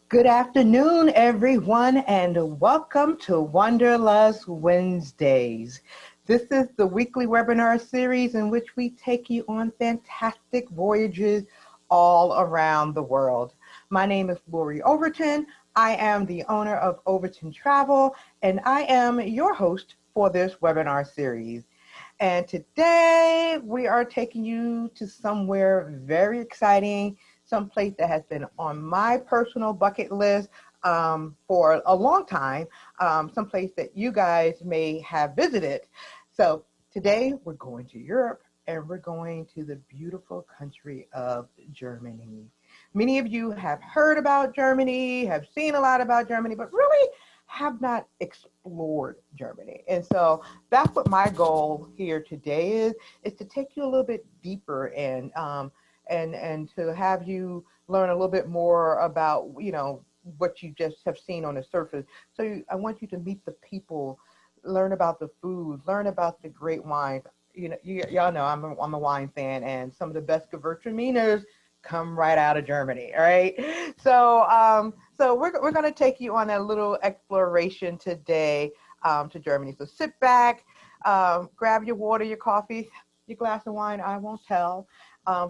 Good afternoon, everyone, and welcome to Wanderlust Wednesdays. This is the weekly webinar series in which we take you on fantastic voyages all around the world. My name is Lori Overton. I am the owner of Overton Travel, and I am your host for this webinar series. And today we are taking you to somewhere very exciting, someplace that has been on my personal bucket list for a long time, someplace that you guys may have visited. So today we're going to Europe, and we're going to the beautiful country of Germany. Many of you have heard about Germany, have seen a lot about Germany, but really have not explored Germany. And so that's what my goal here today is to take you a little bit deeper and to have you learn a little bit more about, what you just have seen on the surface. So I want you to meet the people, learn about the food, learn about the great wines. Y'all know I'm a wine fan, and some of the best Gewürztraminers come right out of Germany. All right. So we're going to take you on a little exploration today to Germany. So sit back, grab your water, your coffee, your glass of wine, I won't tell,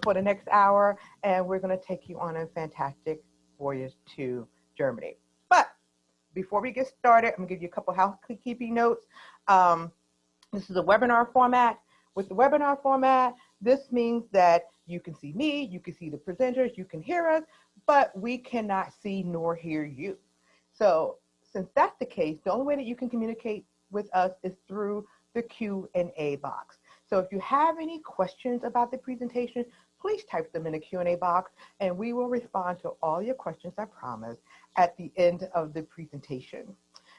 for the next hour. And we're going to take you on a fantastic voyage to Germany. But before we get started, I'm going to give you a couple housekeeping notes. This is a webinar format. With the webinar format, this means that you can see me, you can see the presenters, you can hear us, but we cannot see nor hear you. So since that's the case, the only way that you can communicate with us is through the Q&A box. So if you have any questions about the presentation, please type them in the Q&A box, and we will respond to all your questions, I promise, at the end of the presentation.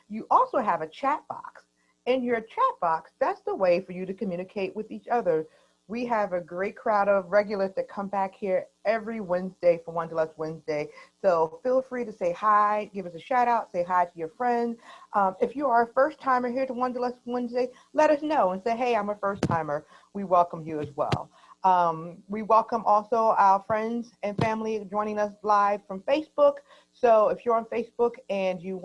You also have a chat box. In your chat box, that's the way for you to communicate with each other. We have a great crowd of regulars that come back here every Wednesday for Wanderlust Wednesday. So feel free to say hi, give us a shout out, say hi to your friends. If you are a first timer here to Wanderlust Wednesday, let us know and say, hey, I'm a first timer. We welcome you as well. We welcome also our friends and family joining us live from Facebook. So if you're on Facebook and you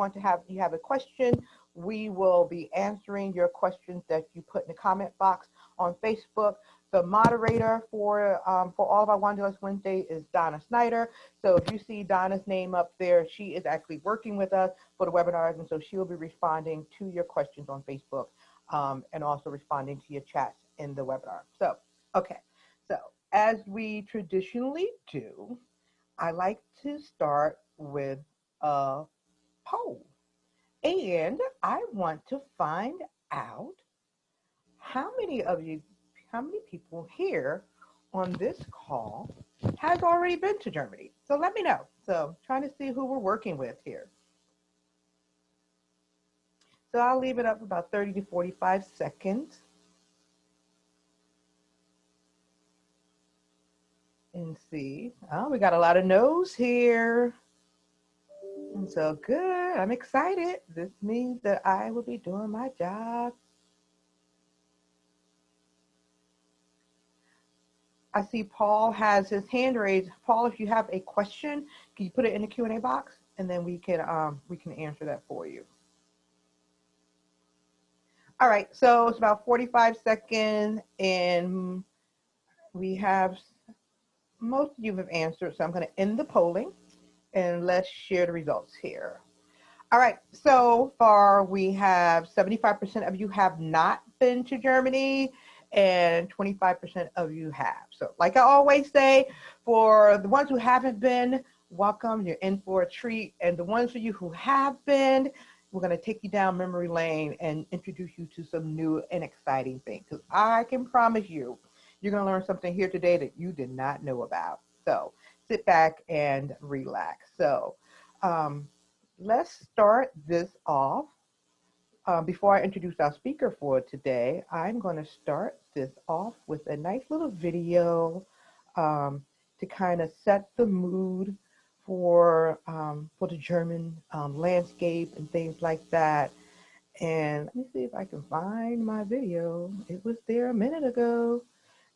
have a question, we will be answering your questions that you put in the comment box on Facebook. The moderator for all of our Wanderlust Wednesday is Donna Snyder. So if you see Donna's name up there, she is actually working with us for the webinars, and so she will be responding to your questions on Facebook and also responding to your chats in the webinar. So, okay. So as we traditionally do, I like to start with a poll. And I want to find out how many people here on this call has already been to Germany. So let me know. So trying to see who we're working with here. So I'll leave it up about 30 to 45 seconds. And see. Oh, we got a lot of no's here. And so good. I'm excited. This means that I will be doing my job. I see Paul has his hand raised. Paul, if you have a question, can you put it in the Q&A box, and then we can answer that for you. All right, so it's about 45 seconds, and we have most of you have answered. So I'm going to end the polling, and let's share the results here. All right, so far we have 75% of you have not been to Germany, and 25% of you have. So like I always say, for the ones who haven't been, welcome, you're in for a treat. And the ones of you who have been, we're gonna take you down memory lane and introduce you to some new and exciting things. Because I can promise you, you're gonna learn something here today that you did not know about. So sit back and relax. So let's start this off. Before I introduce our speaker for today, I'm going to start this off with a nice little video to kind of set the mood for the German landscape and things like that. And let me see if I can find my video. It was there a minute ago.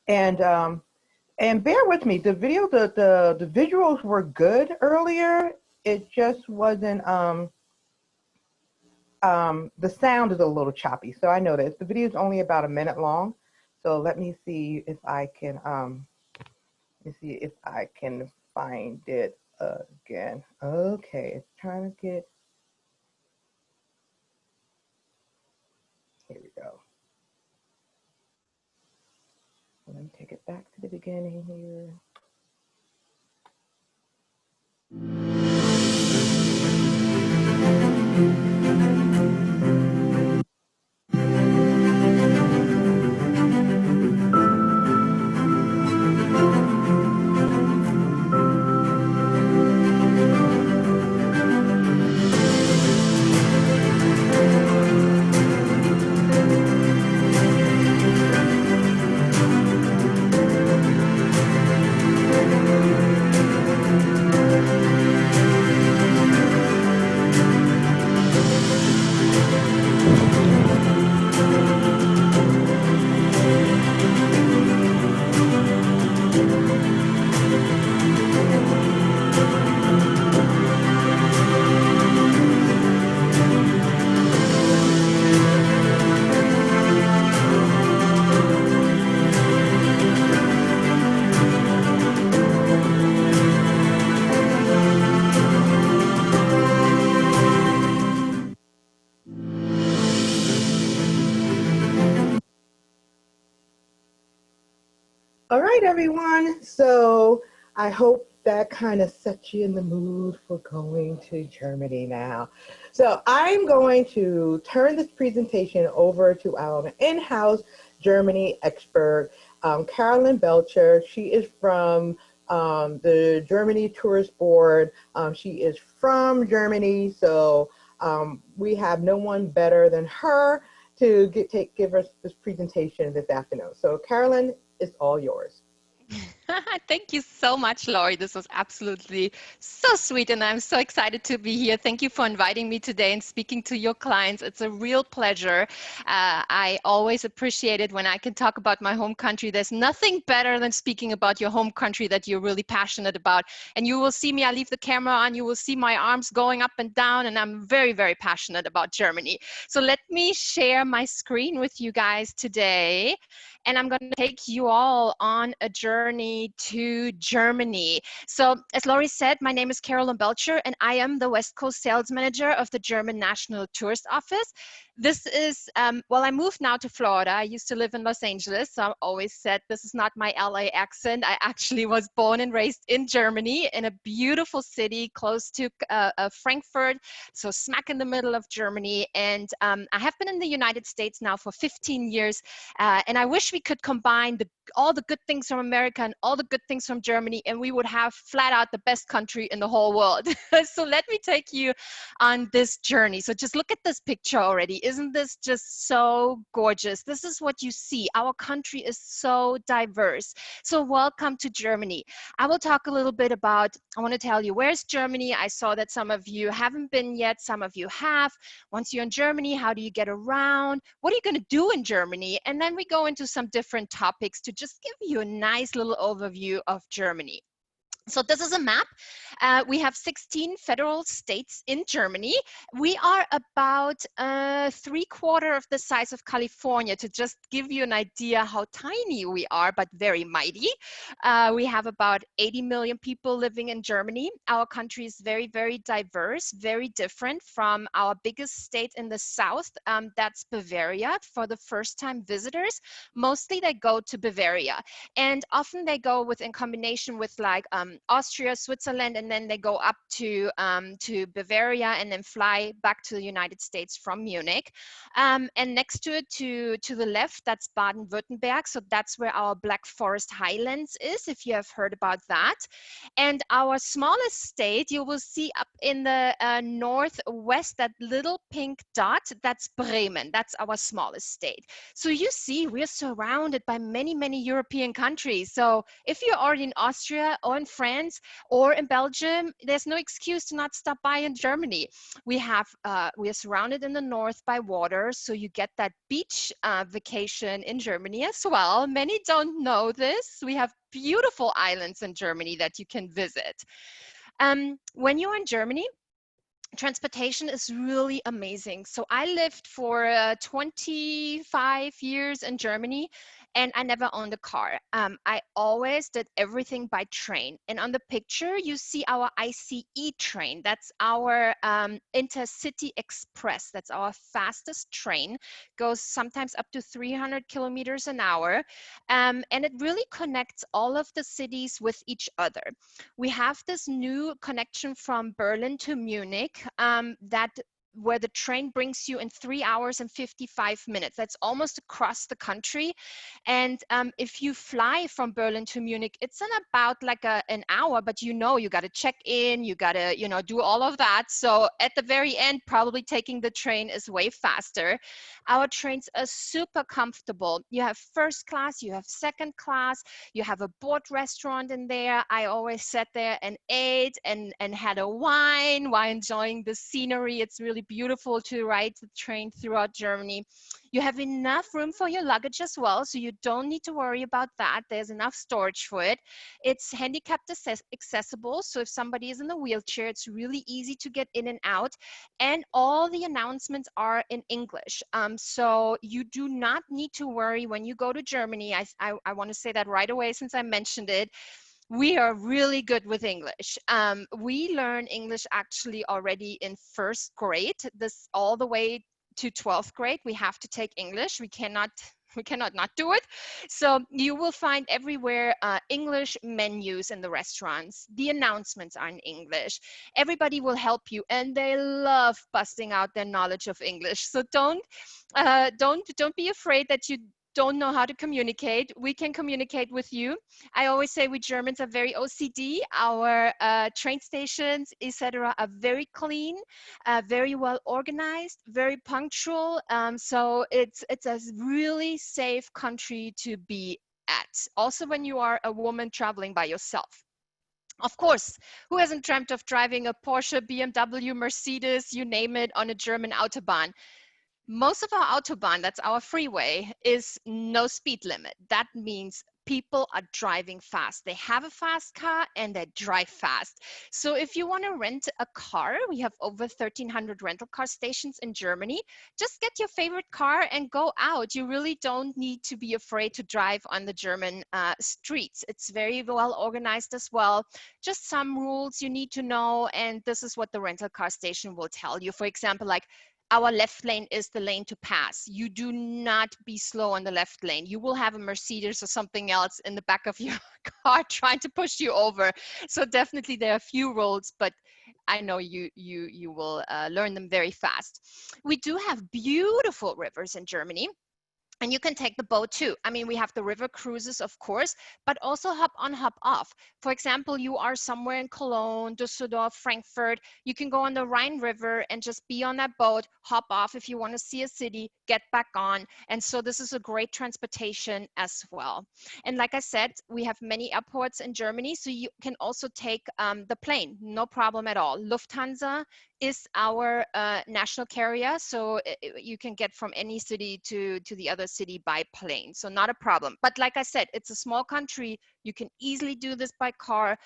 And bear with me. The video, the visuals were good earlier. It just wasn't. The sound is a little choppy, so I know this. The video is only about a minute long, so let me see if I can. Let me see if I can find it again. Okay, it's trying to get. Here we go. Let me take it back to the beginning here. All right, everyone. So I hope that kind of sets you in the mood for going to Germany now. So I'm going to turn this presentation over to our in-house Germany expert, Carolyn Belcher. She is from the Germany Tourist Board. She is from Germany, so we have no one better than her to give us this presentation this afternoon. So Carolyn, it's all yours. Thank you so much, Laurie. This was absolutely so sweet, and I'm so excited to be here. Thank you for inviting me today and speaking to your clients. It's a real pleasure. I always appreciate it when I can talk about my home country. There's nothing better than speaking about your home country that you're really passionate about. And you will see me, I leave the camera on, you will see my arms going up and down, and I'm very, very passionate about Germany. So let me share my screen with you guys today. And I'm going to take you all on a journey to Germany. So as Laurie said, my name is Carolyn Belcher, and I am the West Coast Sales Manager of the German National Tourist Office. This is, well, I moved now to Florida. I used to live in Los Angeles, so I always said this is not my LA accent. I actually was born and raised in Germany, in a beautiful city close to Frankfurt, so smack in the middle of Germany. And I have been in the United States now for 15 years, and I wish we could combine all the good things from America and all the good things from Germany, and we would have flat out the best country in the whole world. So let me take you on this journey. So just look at this picture already. Isn't this just so gorgeous? This is what you see. Our country is so diverse. So welcome to Germany. I will talk a little bit about, I want to tell you, where's Germany? I saw that some of you haven't been yet, some of you have. Once you're in Germany, how do you get around? What are you going to do in Germany? And then we go into some different topics to just give you a nice little overview of Germany. So this is a map. We have 16 federal states in Germany. We are about 3/4 of the size of California, to just give you an idea how tiny we are, but very mighty. We have about 80 million people living in Germany. Our country is very, very diverse, very different from our biggest state in the south. That's Bavaria. For the first-time visitors, mostly they go to Bavaria. And often they go in combination with like Austria, Switzerland, and then they go up to Bavaria and then fly back to the United States from Munich. And next to it, to the left, that's Baden-Württemberg. So that's where our Black Forest Highlands is, if you have heard about that. And our smallest state, you will see up in the northwest, that little pink dot, that's Bremen. That's our smallest state. So you see, we're surrounded by many, many European countries. So if you're already in Austria or in France or in Belgium, there's no excuse to not stop by in Germany. We are surrounded in the north by water, so you get that beach vacation in Germany as well. Many don't know this. We have beautiful islands in Germany that you can visit. When you're in Germany, transportation is really amazing. So I lived for 25 years in Germany, and I never owned a car. I always did everything by train. And on the picture, you see our ICE train. That's our Intercity Express. That's our fastest train. Goes sometimes up to 300 kilometers an hour. And it really connects all of the cities with each other. We have this new connection from Berlin to Munich, that where the train brings you in 3 hours and 55 minutes. That's almost across the country. And if you fly from Berlin to Munich, it's in about like an hour, but you got to check in, you got to, do all of that. So at the very end, probably taking the train is way faster. Our trains are super comfortable. You have first class, you have second class, you have a board restaurant in there. I always sat there and ate and had a wine while enjoying the scenery. It's really beautiful to ride the train throughout Germany. You have enough room for your luggage as well, so you don't need to worry about that. There's enough storage for it. It's handicapped accessible, so if somebody is in a wheelchair, it's really easy to get in and out. And all the announcements are in English. So you do not need to worry when you go to Germany. I want to say that right away since I mentioned it. We are really good with English. We learn English actually already in first grade. This all the way to 12th grade. We have to take English. We cannot not do it. So you will find everywhere English menus in the restaurants. The announcements are in English. Everybody will help you, and they love busting out their knowledge of English. So don't be afraid that you don't know how to communicate. We can communicate with you. I always say we Germans are very OCD. Our train stations, etc., are very clean, very well organized, very punctual. So it's a really safe country to be at. Also, when you are a woman traveling by yourself. Of course, who hasn't dreamt of driving a Porsche, BMW, Mercedes, you name it, on a German Autobahn? Most of our autobahn, that's our freeway, is no speed limit. That means people are driving fast. They have a fast car and they drive fast. So if you want to rent a car, we have over 1,300 rental car stations in Germany. Just get your favorite car and go out. You really don't need to be afraid to drive on the German streets. It's very well organized as well. Just some rules you need to know, and this is what the rental car station will tell you. For example, like, our left lane is the lane to pass. You do not be slow on the left lane. You will have a Mercedes or something else in the back of your car trying to push you over. So definitely there are a few rules, but I know you will learn them very fast. We do have beautiful rivers in Germany. And you can take the boat too. I mean, we have the river cruises, of course, but also hop on, hop off. For example, you are somewhere in Cologne, Düsseldorf, Frankfurt. You can go on the Rhine River and just be on that boat, hop off if you want to see a city, get back on. And so this is a great transportation as well. And like I said, we have many airports in Germany, so you can also take the plane, no problem at all. Lufthansa is our national carrier, so you can get from any city to the other city by plane, so not a problem. But like I said, it's a small country. You can easily do this by car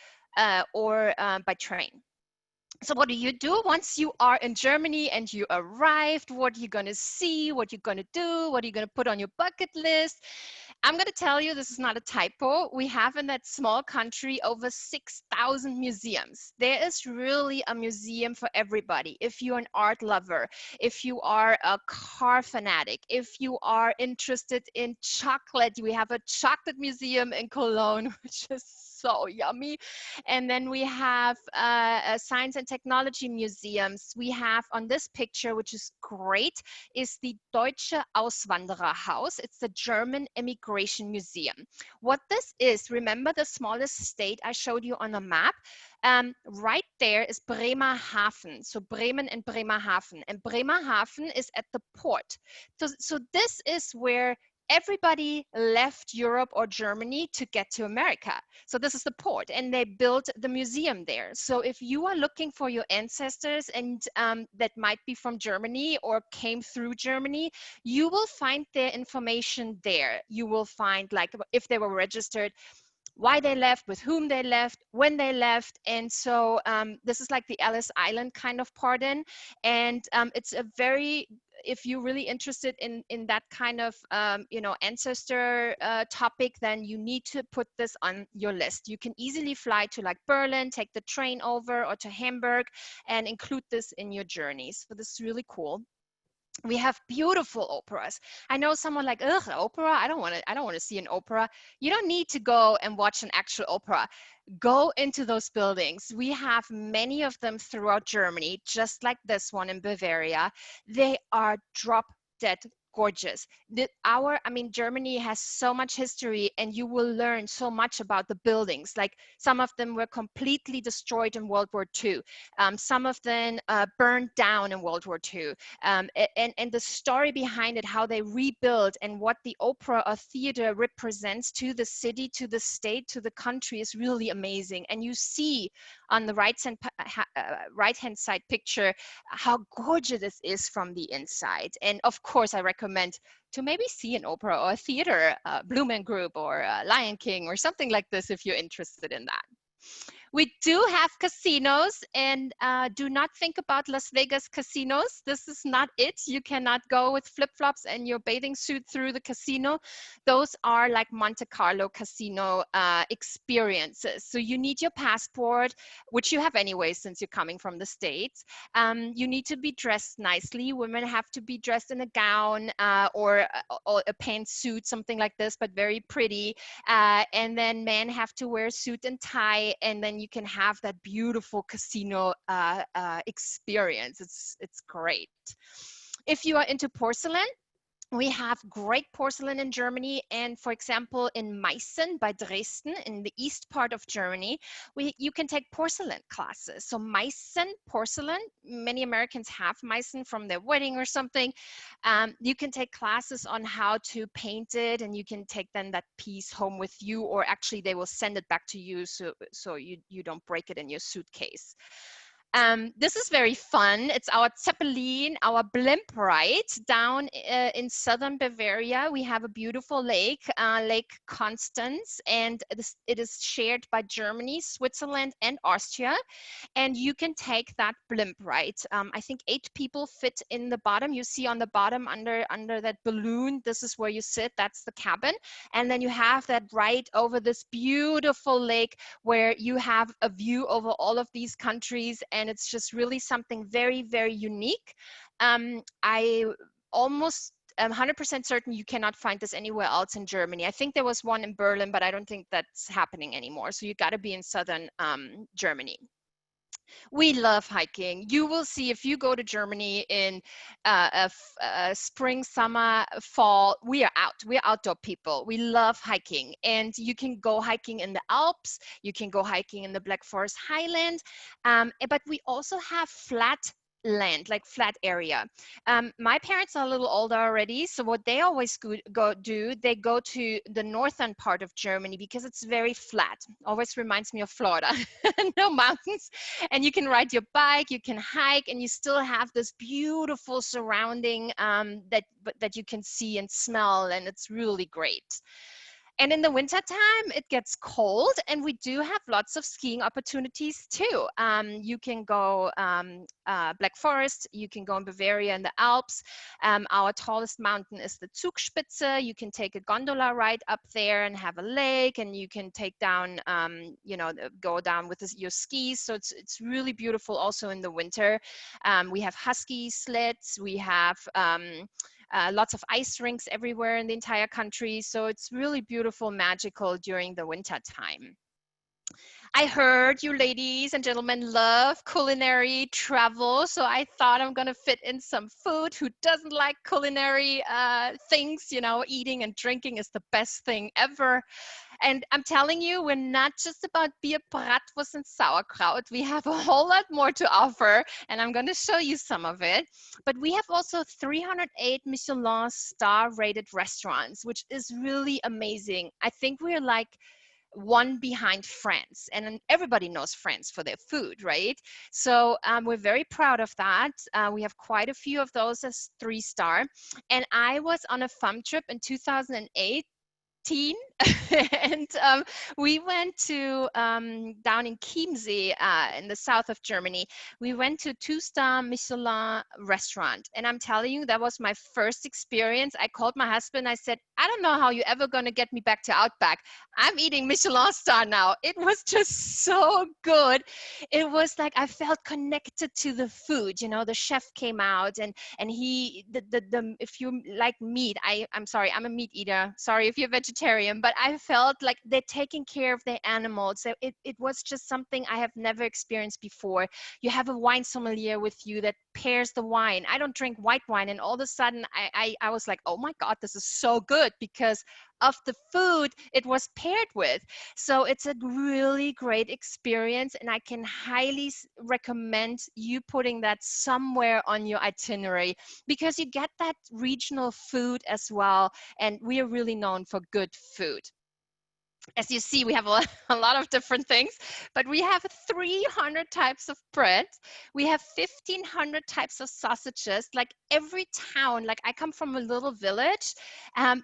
or by train. So what do you do once you are in Germany and you arrived? What are you going to see? What are you going to do? What are you going to put on your bucket list? I'm going to tell you, this is not a typo. We have in that small country over 6,000 museums. There is really a museum for everybody. If you're an art lover, if you are a car fanatic, if you are interested in chocolate, we have a chocolate museum in Cologne, which is so yummy. And then we have science and technology museums. We have on this picture, which is great, is the Deutsche Auswandererhaus. It's the German Immigration Museum. What this is, remember the smallest state I showed you on the map? Right there is Bremerhaven. So Bremen and Bremerhaven. And Bremerhaven is at the port. So this is where everybody left Europe or Germany to get to America. So this is the port, and they built the museum there. So if you are looking for your ancestors and that might be from Germany or came through Germany, you will find their information there. You will find, like, if they were registered, why they left, with whom they left, when they left. And so this is like the Ellis Island kind of pardon. And it's a very, if you're really interested in that kind of ancestor topic, then you need to put this on your list. You can easily fly to like Berlin, take the train over, or to Hamburg, and include this in your journey. So this is really cool. We have beautiful operas. I know someone like, ugh, opera, I don't want to see an opera. You don't need to go and watch an actual opera. Go into those buildings. We have many of them throughout Germany, just like this one in Bavaria. They are drop dead gorgeous. Germany has so much history, and you will learn so much about the buildings. Like, some of them were completely destroyed in World War II. Some of them burned down in World War II. And the story behind it, how they rebuild, and what the opera or theater represents to the city, to the state, to the country, is really amazing. And you see on the right hand side picture how gorgeous this is from the inside. And of course, I recommend to maybe see an opera or a theater, Blumen Group or Lion King or something like this if you're interested in that. We do have casinos, and do not think about Las Vegas casinos. This is not it. You cannot go with flip-flops and your bathing suit through the casino. Those are like Monte Carlo casino experiences. So you need your passport, which you have anyway since you're coming from the States. You need to be dressed nicely. Women have to be dressed in a gown or a pantsuit, something like this, but very pretty. And then men have to wear suit and tie, and then you can have that beautiful casino experience. It's great. If you are into porcelain, we have great porcelain in Germany. And for example, in Meissen by Dresden, in the east part of Germany, you can take porcelain classes. So Meissen porcelain, many Americans have Meissen from their wedding or something. You can take classes on how to paint it, and you can take then that piece home with you, or actually they will send it back to you, so you don't break it in your suitcase. This is very fun. It's our Zeppelin, our blimp ride down in southern Bavaria. We have a beautiful lake, Lake Constance, and it is shared by Germany, Switzerland, and Austria. And you can take that blimp ride. I think 8 people fit in the bottom. You see on the bottom under that balloon, this is where you sit. That's the cabin. And then you have that ride over this beautiful lake where you have a view over all of these countries. And it's just really something very, very unique. I almost am 100% certain you cannot find this anywhere else in Germany. I think there was one in Berlin, but I don't think that's happening anymore. So you got to be in southern Germany. We love hiking. You will see if you go to Germany in spring, summer, fall, we are out. We're outdoor people. We love hiking. And you can go hiking in the Alps. You can go hiking in the Black Forest Highland. But we also have flat land, like flat area. My parents are a little older already, so what they always they go to the northern part of Germany because it's very flat. Always reminds me of Florida. No mountains, and you can ride your bike, you can hike, and you still have this beautiful surrounding that you can see and smell, and it's really great. And in the wintertime, it gets cold, and we do have lots of skiing opportunities too. You can go Black Forest, you can go in Bavaria in the Alps. Our tallest mountain is the Zugspitze. You can take a gondola ride up there and have a lake, and you can take down, go down with your skis. So it's really beautiful also in the winter. We have husky sleds. We have lots of ice rinks everywhere in the entire country. So it's really beautiful, magical during the winter time. I heard you ladies and gentlemen love culinary travel, so I thought I'm gonna fit in some food. Who doesn't like culinary things? Eating and drinking is the best thing ever. And I'm telling you, we're not just about beer, bratwurst, and sauerkraut. We have a whole lot more to offer, and I'm going to show you some of it. But we have also 308 Michelin star-rated restaurants, which is really amazing. I think we're like one behind France, and everybody knows France for their food, right? So we're very proud of that. We have quite a few of those as 3-star. And I was on a fun trip in 2008 teen, and we went to down in Chiemsee in the south of Germany. We went to two-star Michelin restaurant, and I'm telling you, that was my first experience. I called my husband. I said, I don't know how you're ever going to get me back to Outback. I'm eating Michelin star now. It was just so good. It was like I felt connected to the food. You know, the chef came out, and he the if you like meat, I'm sorry, I'm a meat eater. Sorry if you're vegetarian, but I felt like they're taking care of their animals. So it was just something I have never experienced before. You have a wine sommelier with you that pairs the wine. I don't drink white wine, and all of a sudden I was like, oh my God, this is so good because of the food it was paired with. So it's a really great experience, and I can highly recommend you putting that somewhere on your itinerary because you get that regional food as well. And we are really known for good food. As you see, we have a lot of different things, but we have 300 types of bread. We have 1,500 types of sausages. Like every town, like I come from a little village,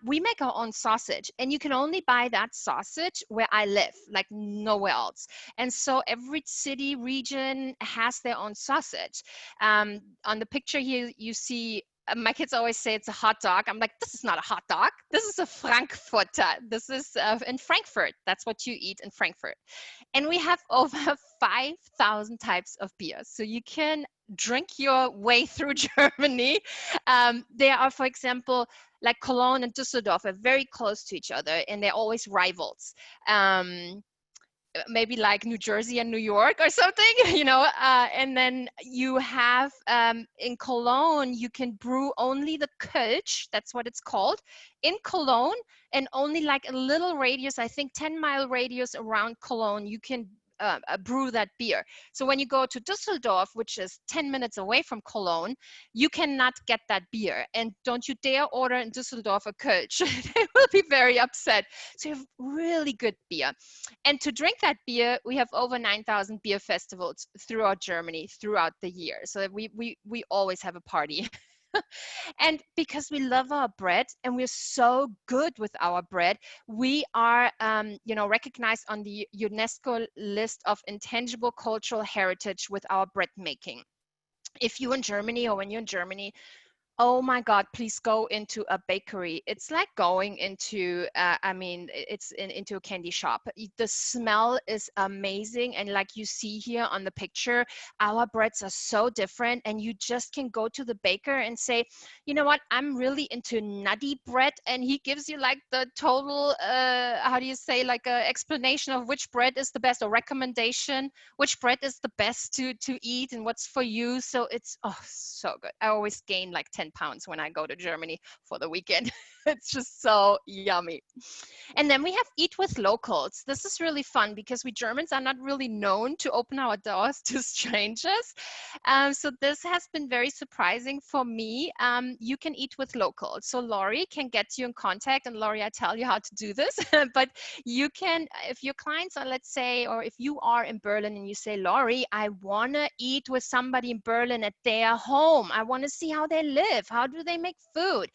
we make our own sausage, and you can only buy that sausage where I live, like nowhere else. And so every city region has their own sausage. On the picture here, you see my kids always say it's a hot dog. I'm like, this is not a hot dog. This is a Frankfurter. This is in Frankfurt. That's what you eat in Frankfurt. And we have over 5,000 types of beer. So you can drink your way through Germany. There are, for example, like Cologne and Düsseldorf are very close to each other, and they're always rivals. Maybe like New Jersey and New York or something, you know. And then you have in Cologne, you can brew only the Kölsch, that's what it's called, in Cologne, and only like a little radius, I think 10-mile radius around Cologne, you can brew that beer. So when you go to Düsseldorf, which is 10 minutes away from Cologne, you cannot get that beer. And don't you dare order in Düsseldorf a Kölsch. They will be very upset. So you have really good beer. And to drink that beer, we have over 9,000 beer festivals throughout Germany throughout the year. So we always have a party. And because we love our bread and we're so good with our bread, we are, recognized on the UNESCO list of intangible cultural heritage with our bread making. If you're in Germany, or when you're in Germany, oh my God, please go into a bakery. It's like going into, into a candy shop. The smell is amazing. And like you see here on the picture, our breads are so different. And you just can go to the baker and say, you know what, I'm really into nutty bread. And he gives you like the total, how do you say, like a explanation of which bread is the best, or recommendation, which bread is the best to eat and what's for you. So it's, oh, so good. I always gain like 10 pounds when I go to Germany for the weekend. It's just so yummy. And then we have Eat with Locals. This is really fun because we Germans are not really known to open our doors to strangers. So this has been very surprising for me. You can eat with locals. So Laurie can get you in contact, and Laurie, I tell you how to do this, but you can, if your clients are, let's say, or if you are in Berlin and you say, Laurie, I want to eat with somebody in Berlin at their home. I want to see how they live. How do they make food?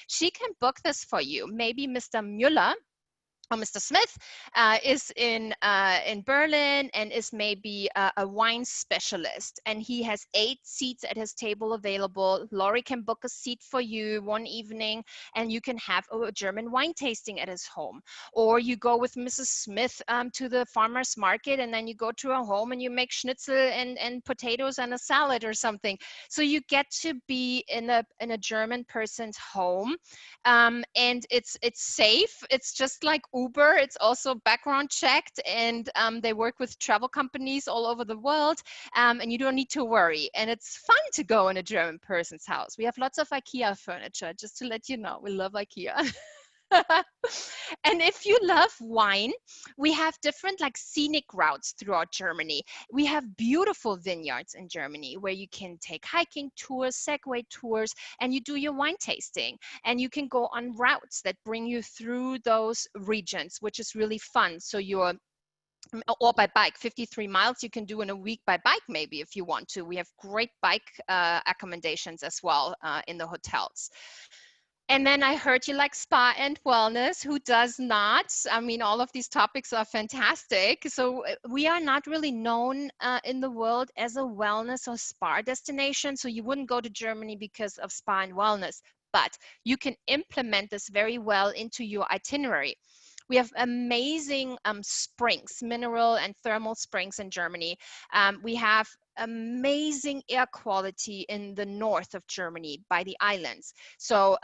She can book this for you. Maybe Mr. Müller or Mr. Smith is in Berlin and is maybe a wine specialist, and he has 8 seats at his table available. Laurie can book a seat for you one evening, and you can have a German wine tasting at his home. Or you go with Mrs. Smith to the farmer's market, and then you go to her home and you make schnitzel and potatoes and a salad or something. So you get to be in a German person's home, and it's safe. It's just like Uber. It's also background checked, and they work with travel companies all over the world, and you don't need to worry. And it's fun to go in a German person's house. We have lots of IKEA furniture, just to let you know. We love IKEA. And if you love wine, we have different like scenic routes throughout Germany. We have beautiful vineyards in Germany where you can take hiking tours, Segway tours, and you do your wine tasting. And you can go on routes that bring you through those regions, which is really fun. So you're or by bike, 53 miles you can do in a week by bike, maybe, if you want to. We have great bike accommodations as well in the hotels. And then I heard you like spa and wellness. Who does not? I mean, all of these topics are fantastic. So we are not really known in the world as a wellness or spa destination. So you wouldn't go to Germany because of spa and wellness, but you can implement this very well into your itinerary. We have amazing springs, mineral and thermal springs in Germany. We have amazing air quality in the north of Germany by the islands. So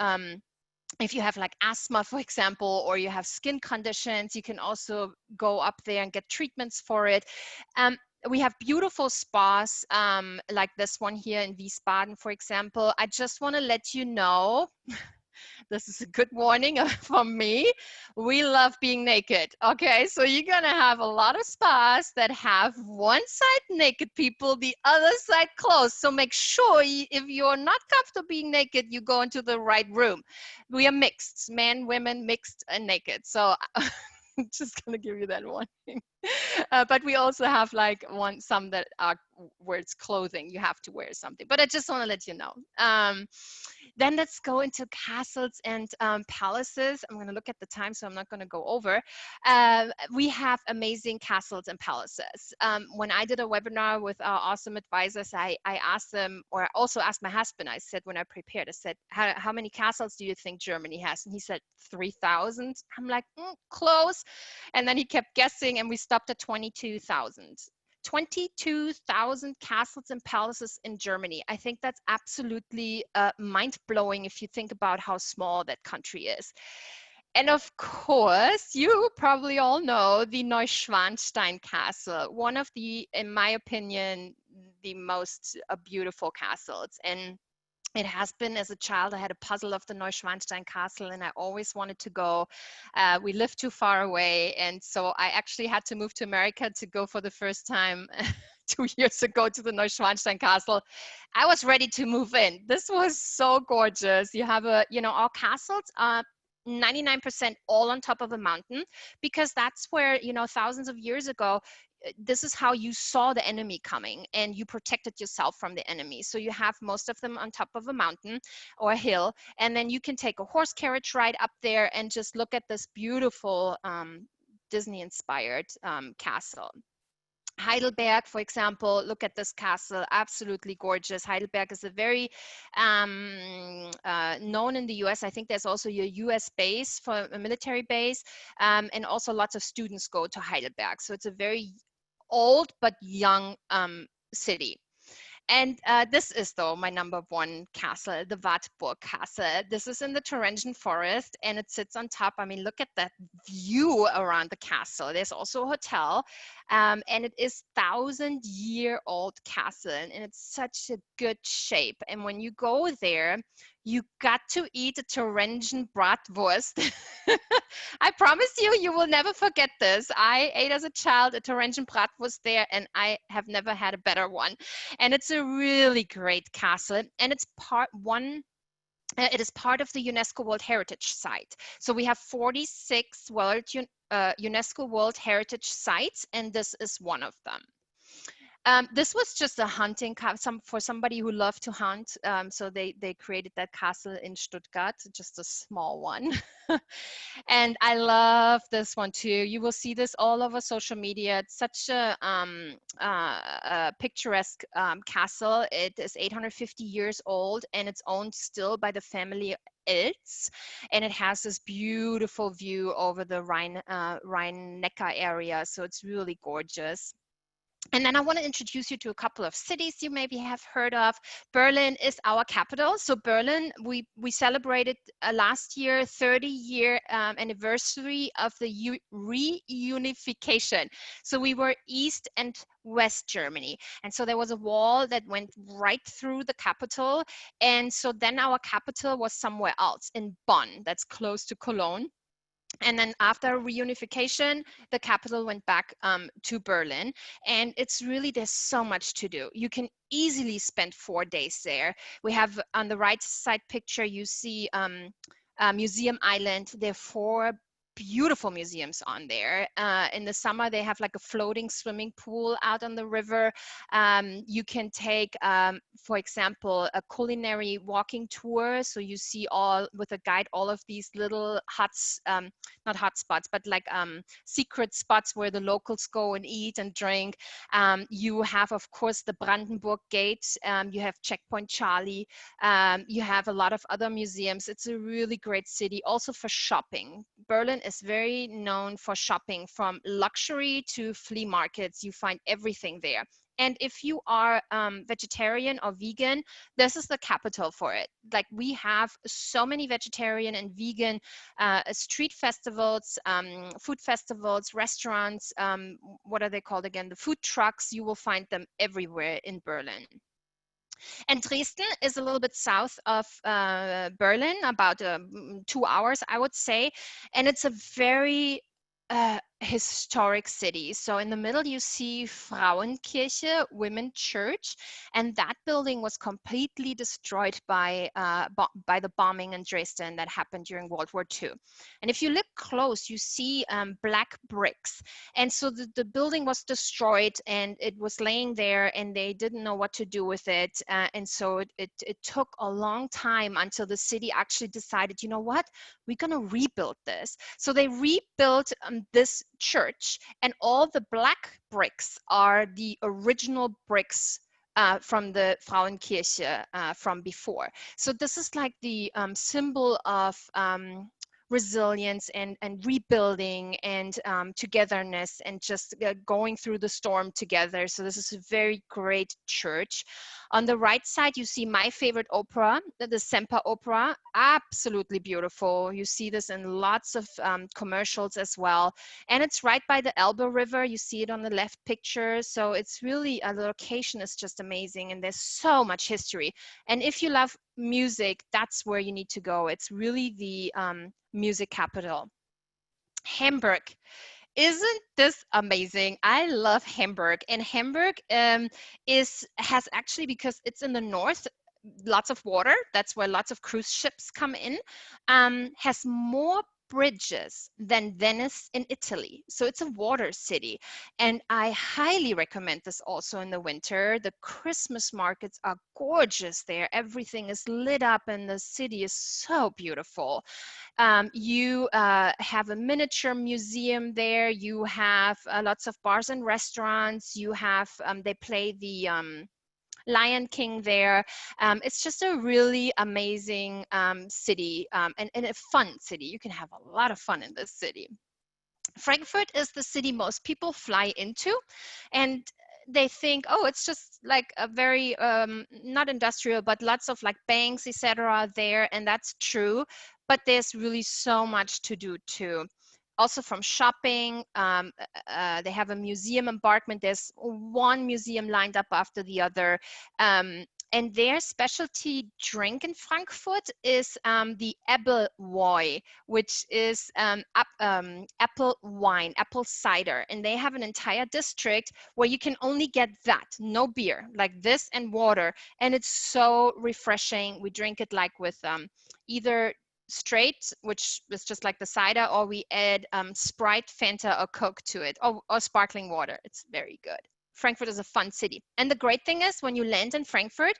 if you have like asthma, for example, or you have skin conditions, you can also go up there and get treatments for it. We have beautiful spas like this one here in Wiesbaden, for example. I just want to let you know, this is a good warning from me. We love being naked. Okay, so you're gonna have a lot of spas that have one side naked people, the other side closed. So make sure if you're not comfortable being naked, you go into the right room. We are mixed, men, women, mixed and naked. So I'm just gonna give you that warning. But we also have like some that are where it's clothing. You have to wear something. But I just want to let you know. Then let's go into castles and palaces. I'm going to look at the time, so I'm not going to go over. We have amazing castles and palaces. When I did a webinar with our awesome advisors, I asked them, or I also asked my husband, I said, when I prepared, I said, how many castles do you think Germany has? And he said, 3,000. I'm like, close. And then he kept guessing, and we stopped at 22,000. 22,000 castles and palaces in Germany. I think that's absolutely mind-blowing if you think about how small that country is. And of course, you probably all know the Neuschwanstein Castle, one of the, in my opinion, the most beautiful castles. And it has been, as a child, I had a puzzle of the Neuschwanstein Castle and I always wanted to go. We lived too far away, and so I actually had to move to America to go for the first time 2 years ago to the Neuschwanstein Castle. I was ready to move in. This was so gorgeous. You have our castles are 99% all on top of a mountain, because that's where, thousands of years ago, this is how you saw the enemy coming and you protected yourself from the enemy. So you have most of them on top of a mountain or a hill, and then you can take a horse carriage ride up there and just look at this beautiful Disney inspired castle. Heidelberg, for example, look at this castle, absolutely gorgeous. Heidelberg is a very known in the US. I think there's also a US base, for a military base, and also lots of students go to Heidelberg. So it's a very old but young city. And this is, though, my #1 castle, the Wartburg Castle. This is in the Thuringian Forest, and it sits on top. I mean, look at that view around the castle. There's also a hotel, and it is 1,000-year-old castle, and it's such a good shape. And when you go there, you got to eat a Thuringian bratwurst. I promise you, you will never forget this. I ate as a child a Thuringian bratwurst there, and I have never had a better one. And it's a really great castle, and it's it is part of the UNESCO World Heritage Site. So we have 46 UNESCO World Heritage Sites, and this is one of them. This was just a hunting for somebody who loved to hunt. So they created that castle in Stuttgart, just a small one. And I love this one too. You will see this all over social media. It's such a picturesque castle. It is 850 years old, and it's owned still by the family Ilz, and it has this beautiful view over the Rhine-Neckar area. So it's really gorgeous. And then I want to introduce you to a couple of cities you maybe have heard of. Berlin is our capital. So Berlin, we celebrated last year 30-year anniversary of the reunification. So we were East and West Germany. And so there was a wall that went right through the capital. And so then our capital was somewhere else in Bonn, that's close to Cologne. And then after reunification, the capital went back to Berlin. And it's really, there's so much to do. You can easily spend 4 days there. We have on the right side picture, you see Museum Island. There are 4 beautiful museums on there. In the summer, they have like a floating swimming pool out on the river. You can take, for example, a culinary walking tour. So you see all with a guide, all of these little huts, not hot spots, but like secret spots where the locals go and eat and drink. You have, of course, the Brandenburg Gate. You have Checkpoint Charlie. You have a lot of other museums. It's a really great city also for shopping. Berlin is very known for shopping, from luxury to flea markets. You find everything there. And if you are vegetarian or vegan, this is the capital for it. Like, we have so many vegetarian and vegan street festivals, food festivals, restaurants. What are they called again? The food trucks. You will find them everywhere in Berlin. And Dresden is a little bit south of Berlin, about 2 hours, I would say. And it's a very historic city. So in the middle, you see Frauenkirche, Women Church, and that building was completely destroyed by the bombing in Dresden that happened during World War II. And if you look close, you see black bricks. And so the building was destroyed, and it was laying there, and they didn't know what to do with it. And so it took a long time until the city actually decided, you know what, we're going to rebuild this. So they rebuilt this church, and all the black bricks are the original bricks from the Frauenkirche from before. So this is like the symbol of resilience and rebuilding and togetherness, and just going through the storm together. So this is a very great church. On the right side, you see my favorite opera, the Semper Opera. Absolutely beautiful. You see this in lots of commercials as well. And it's right by the Elbe River. You see it on the left picture. So it's really, the location is just amazing, and there's so much history. And if you love music, that's where you need to go. It's really the music capital. Hamburg. Isn't this amazing? I love Hamburg. And Hamburg has actually, because it's in the north, lots of water. That's where lots of cruise ships come in. Has more bridges than Venice in Italy. So it's a water city. And I highly recommend this also in the winter. The Christmas markets are gorgeous there. Everything is lit up, and the city is so beautiful. You have a miniature museum there. You have lots of bars and restaurants. You have, they play the Lion King there. It's just a really amazing city, and a fun city. You can have a lot of fun in this city. Frankfurt is the city most people fly into, and they think, oh, it's just like a very not industrial, but lots of like banks, etc. there, and that's true. But there's really so much to do too. Also from shopping, they have a museum embarkment. There's one museum lined up after the other. And their specialty drink in Frankfurt is the Appleboy, which is apple wine, apple cider. And they have an entire district where you can only get that, no beer, like this and water. And it's so refreshing. We drink it like with either straight, which is just like the cider, or we add Sprite, Fanta, or Coke to it, or sparkling water. It's very good. Frankfurt is a fun city. And the great thing is, when you land in Frankfurt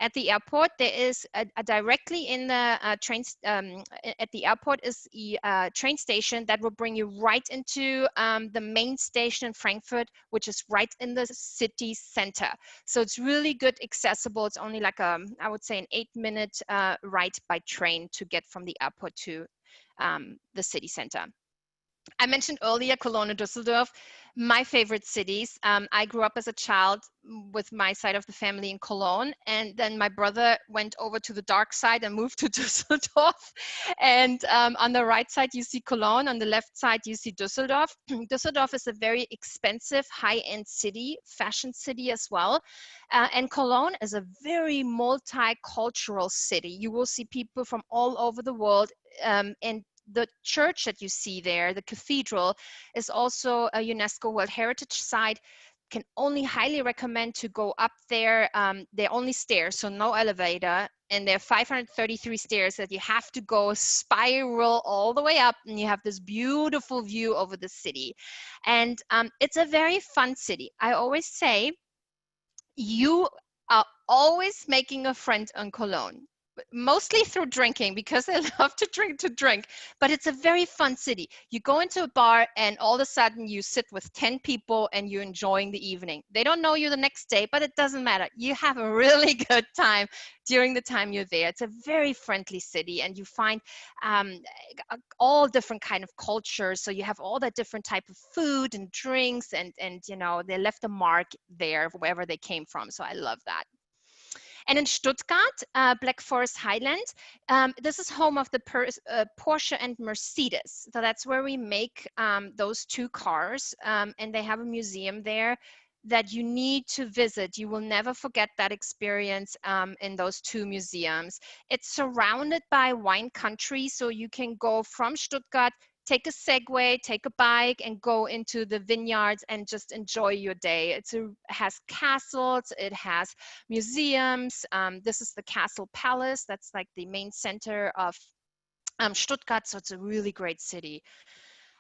at the airport, there is a directly in the at the airport is a train station that will bring you right into the main station in Frankfurt, which is right in the city center. So it's really good, accessible. It's only like I would say an 8-minute ride by train to get from the airport to the city center. I mentioned earlier Cologne and Düsseldorf, my favorite cities. I grew up as a child with my side of the family in Cologne, and then my brother went over to the dark side and moved to Düsseldorf. And on the right side, you see Cologne. On the left side, you see Düsseldorf. Düsseldorf is a very expensive, high-end city, fashion city as well. And Cologne is a very multicultural city. You will see people from all over the world, and the church that you see there, the cathedral, is also a UNESCO World Heritage Site. Can only highly recommend to go up there. They're only stairs, so no elevator. and there are 533 stairs that you have to go spiral all the way up, and you have this beautiful view over the city. And it's a very fun city. I always say you are always making a friend on Cologne, mostly through drinking, because they love to drink, but it's a very fun city. You go into a bar and all of a sudden you sit with 10 people and you're enjoying the evening. They don't know you the next day, but it doesn't matter. You have a really good time during the time you're there. It's a very friendly city, and you find um, all different kind of cultures. So you have all that different type of food and drinks, and they left a mark there wherever they came from. So I love that. And in Stuttgart, Black Forest Highland, this is home of the Porsche and Mercedes. So that's where we make those two cars, and they have a museum there that you need to visit. You will never forget that experience in those two museums. It's surrounded by wine country, so you can go from Stuttgart, take a Segway, take a bike, and go into the vineyards and just enjoy your day. It has castles, it has museums. This is the Castle Palace. That's like the main center of Stuttgart, so it's a really great city.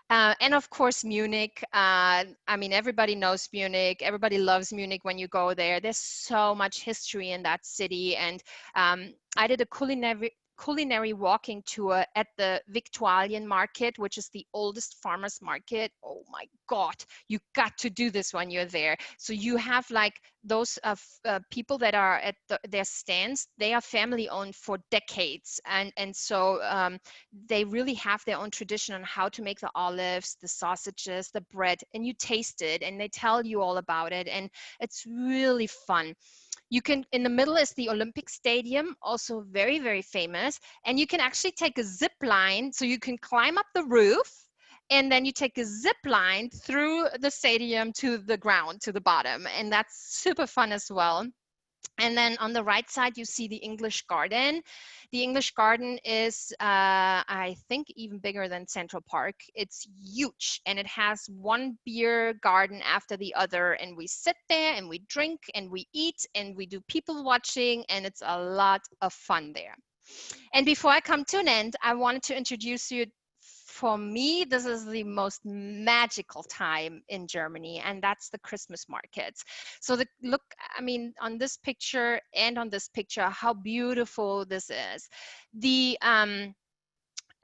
And of course, Munich. I mean, everybody knows Munich. Everybody loves Munich when you go there. There's so much history in that city. And I did a culinary walking tour at the Victualian Market, which is the oldest farmers market. Oh my God, you got to do this when you're there. So you have like those people that are at their stands. They are family owned for decades, and so they really have their own tradition on how to make the olives, the sausages, the bread, and you taste it, and they tell you all about it, and it's really fun. You can, in the middle is the Olympic Stadium, also very, very famous. And you can actually take a zip line, so you can climb up the roof, and then you take a zip line through the stadium to the ground, to the bottom. And that's super fun as well. And then on the right side, you see the English Garden. The English Garden is, I think, even bigger than Central Park. It's huge, and it has one beer garden after the other. And we sit there and we drink and we eat and we do people watching, and it's a lot of fun there. And before I come to an end, I wanted to introduce you. For me, this is the most magical time in Germany, and that's the Christmas markets. So look, I mean, on this picture and on this picture, how beautiful this is.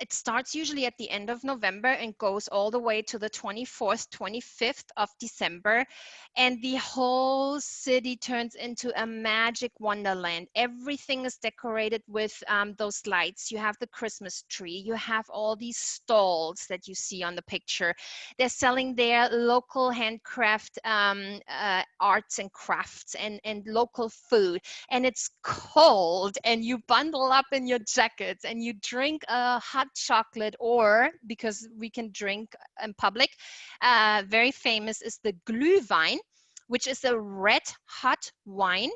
It starts usually at the end of November and goes all the way to the 24th, 25th of December. And the whole city turns into a magic wonderland. Everything is decorated with those lights. You have the Christmas tree. You have all these stalls that you see on the picture. They're selling their local handcraft arts and crafts and local food. And it's cold, and you bundle up in your jackets and you drink a hot chocolate, or because we can drink in public, very famous is the Glühwein, which is a red hot wine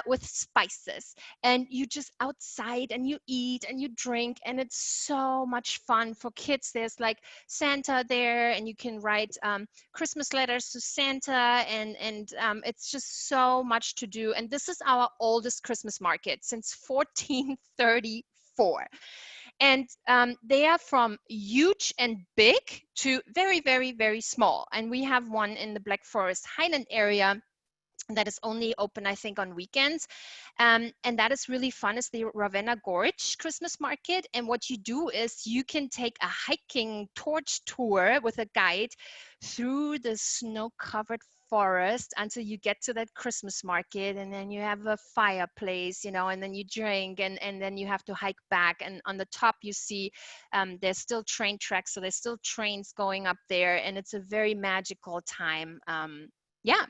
with spices. And you just outside and you eat and you drink, and it's so much fun for kids. There's like Santa there, and you can write Christmas letters to Santa, and it's just so much to do. And this is our oldest Christmas market since 1434. And they are from huge and big to very, very, very small. And we have one in the Black Forest Highland area that is only open, I think, on weekends. And that is really fun. It's the Ravenna Gorge Christmas Market. And what you do is you can take a hiking torch tour with a guide through the snow-covered forest until you get to that Christmas market, and then you have a fireplace, and then you drink, and then you have to hike back. And on the top you see there's still train tracks, so there's still trains going up there, and it's a very magical time. Yeah,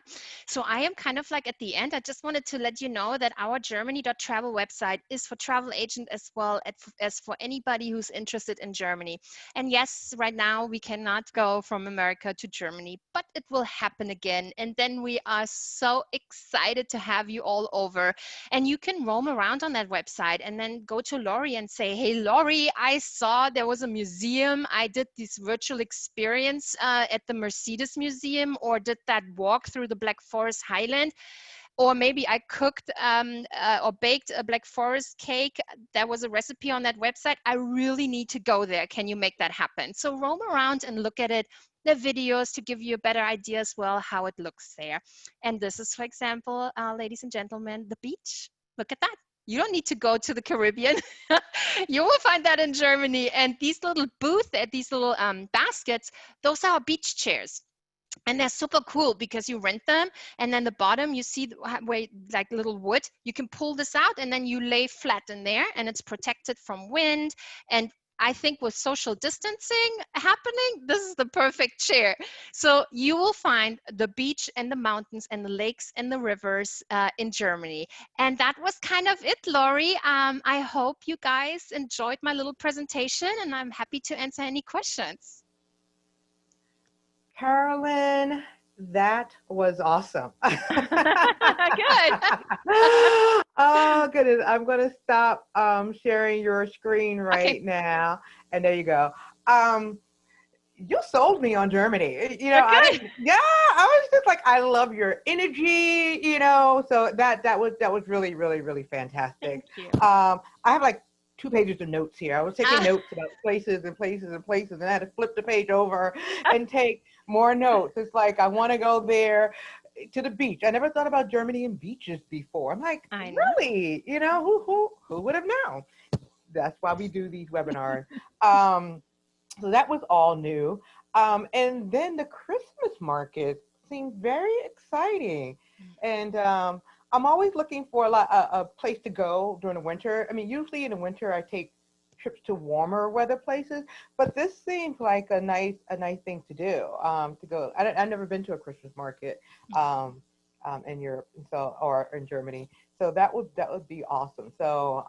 so I am kind of like at the end. I just wanted to let you know that our Germany.travel website is for travel agent as well as for anybody who's interested in Germany. And yes, right now we cannot go from America to Germany, but it will happen again. And then we are so excited to have you all over. And you can roam around on that website and then go to Lori and say, hey, Lori, I saw there was a museum. I did this virtual experience at the Mercedes Museum, or did that walk through the Black Forest Highland, or maybe I cooked or baked a Black Forest cake. There was a recipe on that website. I really need to go there. Can you make that happen? So roam around and look at it, the videos, to give you a better idea as well how it looks there. And this is, for example, ladies and gentlemen, the beach. Look at that. You don't need to go to the Caribbean. You will find that in Germany. And these little booths, these little baskets, those are beach chairs. And they're super cool because you rent them, and then the bottom you see where like little wood, you can pull this out and then you lay flat in there, and it's protected from wind. And I think with social distancing happening, this is the perfect chair. So you will find the beach and the mountains and the lakes and the rivers in Germany. And that was kind of it, Lori. I hope you guys enjoyed my little presentation, and I'm happy to answer any questions. Carolyn, that was awesome. Good. Oh, goodness. I'm going to stop sharing your screen right Okay. now. And there you go. You sold me on Germany. You know, I Good. didn't, yeah, I was just like, I love your energy, you know, so that was really, really, really fantastic. Thank you. I have like 2 pages of notes here. I was taking Ah, notes about places and places and places, and I had to flip the page over and take more notes. It's like, I want to go there to the beach. I never thought about Germany and beaches before. I'm like, I know. really? You know, who would have known? That's why we do these webinars. So that was all new. And then the Christmas market seemed very exciting. And I'm always looking for a place to go during the winter. I mean, usually in the winter I take trips to warmer weather places, but this seems like a nice thing to do, to go. I've never been to a Christmas market in Europe, so, or in Germany. So that would be awesome. So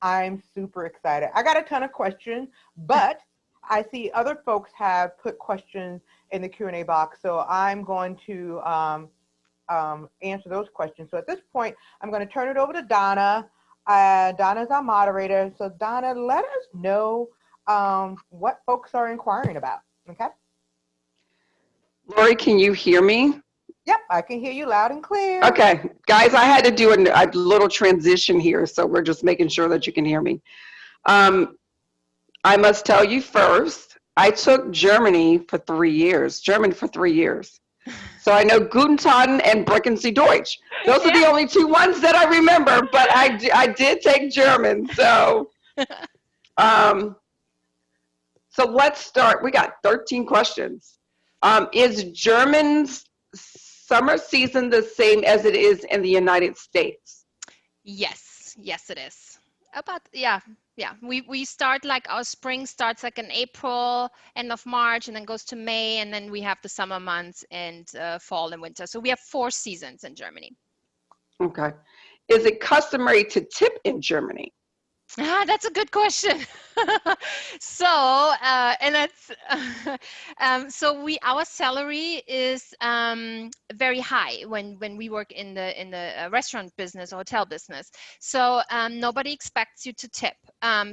I'm super excited. I got a ton of questions, but I see other folks have put questions in the Q&A box, so I'm going to answer those questions. So at this point, I'm going to turn it over to Donna. Donna's our moderator. So Donna, let us know what folks are inquiring about, okay? Lori, can you hear me? Yep, I can hear you loud and clear. Okay, guys, I had to do a little transition here, so we're just making sure that you can hear me. I must tell you first, I took German for 3 years. So I know Guten Tag and Brechen Sie Deutsch. Those are the only 2 ones that I remember, but I did take German. So, so let's start. We got 13 questions. Is German's summer season the same as it is in the United States? Yes, it is. About, yeah. We start like our spring starts like in April, end of March, and then goes to May, and then we have the summer months and fall and winter. So we have 4 seasons in Germany. Okay. Is it customary to tip in Germany? That's a good question. So, and that's so our salary is very high when we work in the restaurant business or hotel business. So nobody expects you to tip.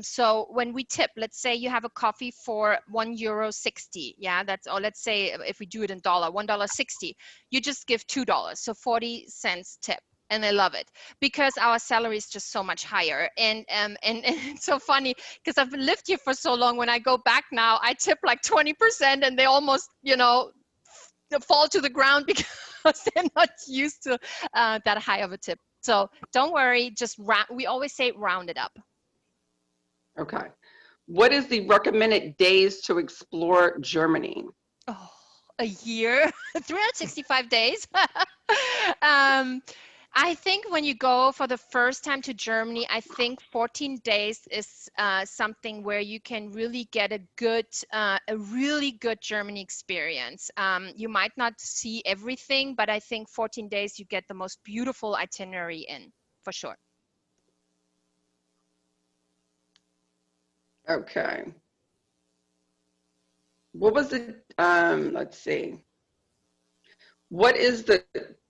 So when we tip, let's say you have a coffee for €1.60. Yeah, that's, or let's say if we do it in dollar, $1.60. You just give $2, so 40 cents tip. And I love it because our salary is just so much higher. And it's so funny because I've lived here for so long. When I go back now, I tip like 20%, and they almost, you know, fall to the ground because they're not used to that high of a tip. So don't worry, just we always say round it up. Okay. What is the recommended days to explore Germany? Oh, a year, 365 days. I think when you go for the first time to Germany, I think 14 days is something where you can really get a really good Germany experience. You might not see everything, but I think 14 days you get the most beautiful itinerary in, for sure. Okay. What was it? Let's see. What is the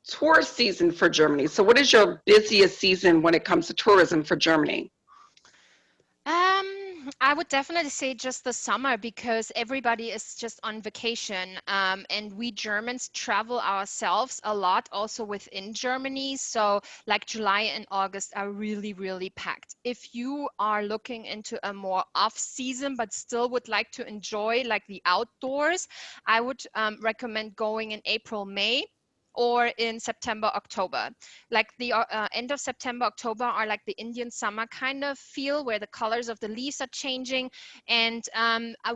tourist season for Germany? So what is your busiest season when it comes to tourism for Germany? I would definitely say just the summer because everybody is just on vacation. And we Germans travel ourselves a lot also within Germany. So like July and August are really, really packed. If you are looking into a more off season, but still would like to enjoy like the outdoors, I would recommend going in April, May, or in September, October. Like the end of September, October are like the Indian summer kind of feel where the colors of the leaves are changing. And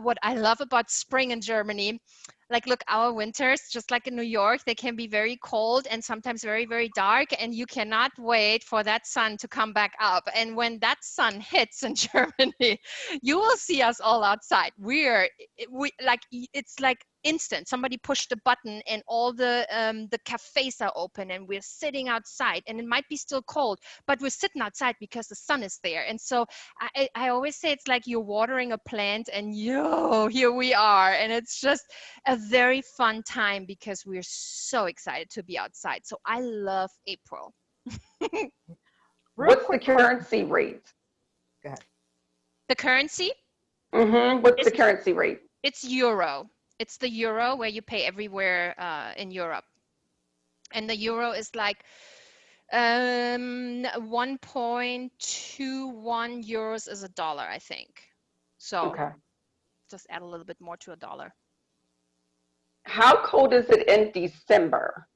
what I love about spring in Germany, like look, our winters, just like in New York, they can be very cold and sometimes very, very dark. And you cannot wait for that sun to come back up. And when that sun hits in Germany, you will see us all outside. It's like instant. Somebody pushed a button and all the cafes are open and we're sitting outside, and it might be still cold, but we're sitting outside because the sun is there. And so I always say it's like you're watering a plant and here we are. And it's just a very fun time because we're so excited to be outside. So I love April. What's the currency rate? Go ahead. The currency? What's the currency rate? It's euro. It's the euro where you pay everywhere in Europe. And the euro is like 1.21 euros is a dollar, I think. So Okay. just add a little bit more to a dollar. How cold is it in December?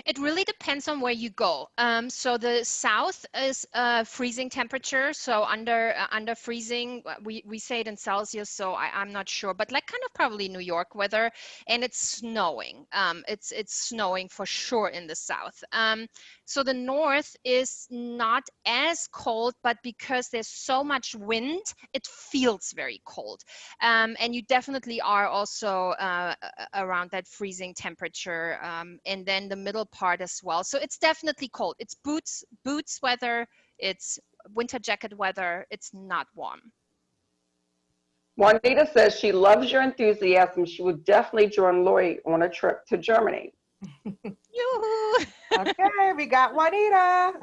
It really depends on where you go. So the south is freezing temperature, so under freezing. We say it in Celsius, so I'm not sure, but like kind of probably New York weather, and it's snowing. It's snowing for sure in the south. So the north is not as cold, but because there's so much wind, it feels very cold. And you definitely are also around that freezing temperature, and then the middle part as well. So it's definitely cold. It's boots weather. It's winter jacket weather. It's not warm. Juanita says she loves your enthusiasm. She would definitely join Lori on a trip to Germany. Yoo-hoo! Okay, we got Juanita.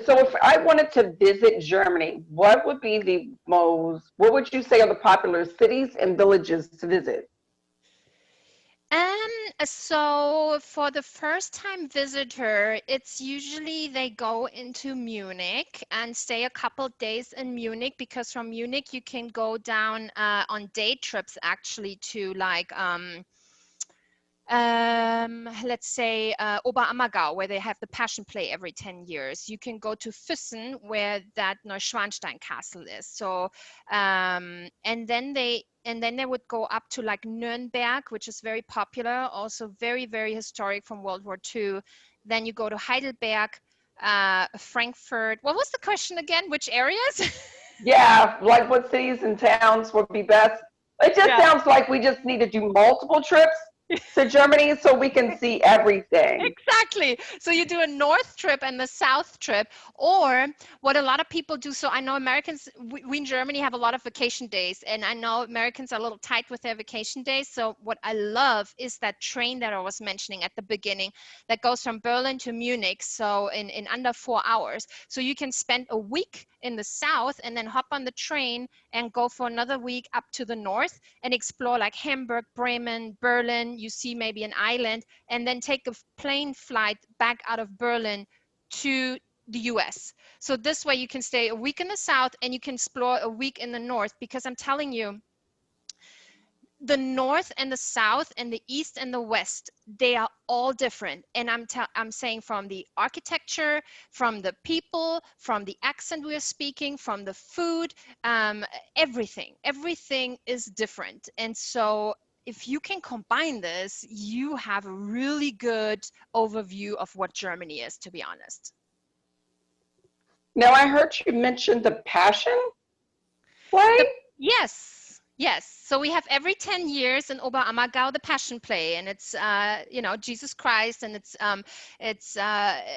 So if I wanted to visit Germany, what would would you say are the popular cities and villages to visit? So for the first time visitor, it's usually they go into Munich and stay a couple days in Munich, because from Munich you can go down on day trips actually to like let's say Oberammergau, where they have the Passion Play every 10 years. You can go to Füssen, where that Neuschwanstein castle is. So and then they would go up to like Nuremberg, which is very popular, also very, very historic from World War II. Then you go to Heidelberg, Frankfurt. What was the question again? Which areas? Yeah, like what cities and towns would be best? It just sounds like we just need to do multiple trips to Germany so we can see everything. Exactly. So you do a north trip and the south trip, or what a lot of people do. So I know Americans, we in Germany have a lot of vacation days, and I know Americans are a little tight with their vacation days. So what I love is that train that I was mentioning at the beginning that goes from Berlin to Munich. So in under 4 hours. So you can spend a week in the south and then hop on the train and go for another week up to the north and explore like Hamburg, Bremen, Berlin. You see maybe an island, and then take a plane flight back out of Berlin to the US. So this way you can stay a week in the south and you can explore a week in the north, because I'm telling you, the north and the south and the east and the west, they are all different. And I'm saying, from the architecture, from the people, from the accent we are speaking, from the food, everything is different. And so if you can combine this, you have a really good overview of what Germany is, to be honest. Now, I heard you mention the Passion Play. Yes. Yes, so we have every 10 years in Oberammergau the Passion Play, and it's Jesus Christ, and it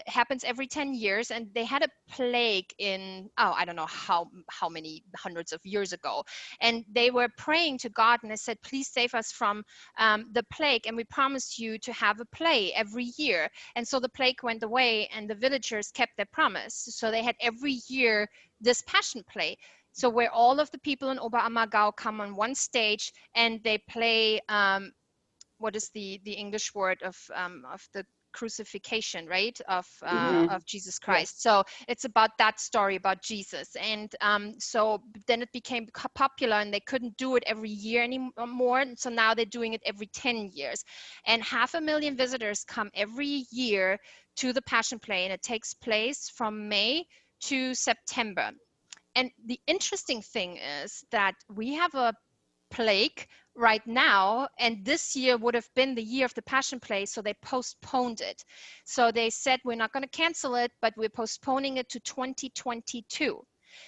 happens every 10 years. And they had a plague in I don't know how many hundreds of years ago, and they were praying to God, and they said, "Please save us from the plague, and we promised you to have a play every year." And so the plague went away, and the villagers kept their promise. So they had every year this Passion Play. So where all of the people in Oberammergau come on one stage and they play, what is the English word of the crucifixion, right? Hmm. Of Jesus Yeah. Christ. So it's about that story about Jesus. And so then it became popular, and they couldn't do it every year anymore. And so now they're doing it every 10 years. And 500,000 visitors come every year to the Passion Play, and it takes place from May to September. And the interesting thing is that we have a plague right now, and this year would have been the year of the Passion Play, so they postponed it. So they said, we're not going to cancel it, but we're postponing it to 2022.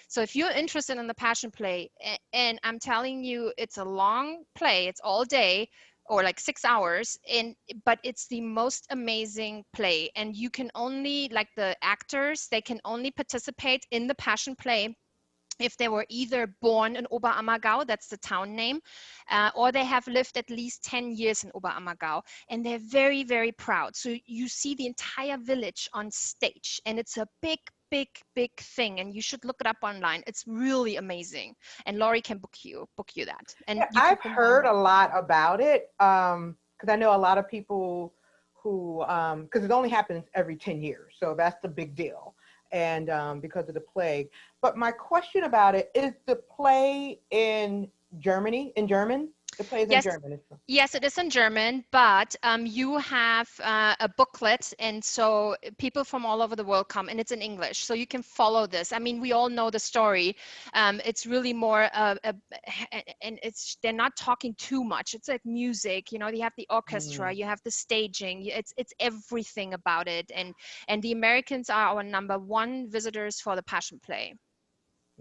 So if you're interested in the Passion Play, and I'm telling you, it's a long play, it's all day, or like 6 hours, but it's the most amazing play. And you can only, like the actors, they can only participate in the Passion Play if they were either born in Oberammergau, that's the town name, or they have lived at least 10 years in Oberammergau, and they're very, very proud. So you see the entire village on stage, and it's a big, big, big thing, and you should look it up online. It's really amazing, and Laurie can book you that, and Yeah, you can I've come on. heard a lot about it because I know a lot of people who, because it only happens every 10 years. So that's the big deal. And because of the plague. But my question about it is the play in Germany, in German? The play is in Yes, German. yes, it is in German, but you have a booklet, and so people from all over the world come, and it's in English, so you can follow this. I mean, we all know the story. It's really more, and they're not talking too much. It's like music, you have the orchestra, Mm. you have the staging, it's everything about it, and the Americans are our number one visitors for the Passion Play.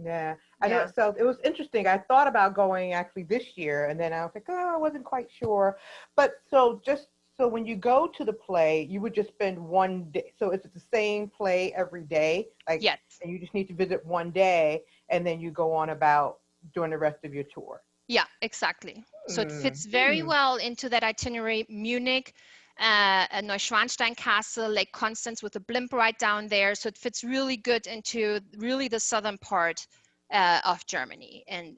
Yeah, I know. Yeah. So it was interesting. I thought about going actually this year, and then I was like, oh, I wasn't quite sure. But so when you go to the play, you would just spend one day. So it's the same play every day, like, Yes. and you just need to visit one day, and then you go on about doing the rest of your tour. Yeah, exactly. So it Hmm. fits very Hmm. well into that itinerary. Munich, Neuschwanstein Castle, Lake Constance with a blimp right down there. So it fits really good into really the southern part of Germany. And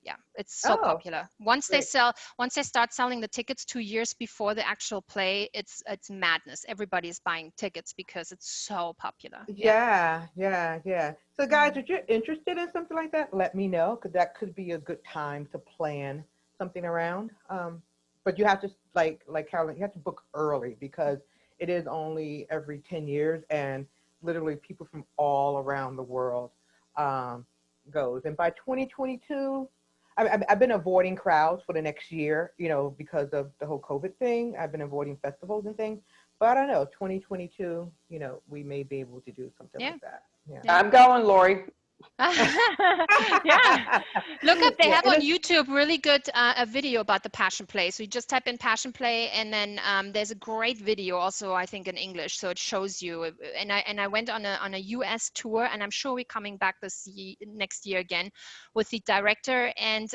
yeah, it's so Oh, popular. great. Once they start selling the tickets 2 years before the actual play, it's madness. Everybody's buying tickets because it's so popular. Yeah. Yeah, yeah, yeah. So, guys, Mhm. if you're interested in something like that, let me know because that could be a good time to plan something around. But you have to, like Carolyn, you have to book early because it is only every 10 years, and literally people from all around the world um, goes. And by 2022, I've been avoiding crowds for the next year, because of the whole COVID thing. I've been avoiding festivals and things. But I don't know, 2022, we may be able to do something Yeah. like that. Yeah. Yeah. I'm going, Lori. Yeah. Look up, they Yeah, have and on it's YouTube really good a video about the Passion Play. So you just type in Passion Play, and then there's a great video also, I think, in English. So it shows you. And I went on a US tour, and I'm sure we're coming back next year again with the director and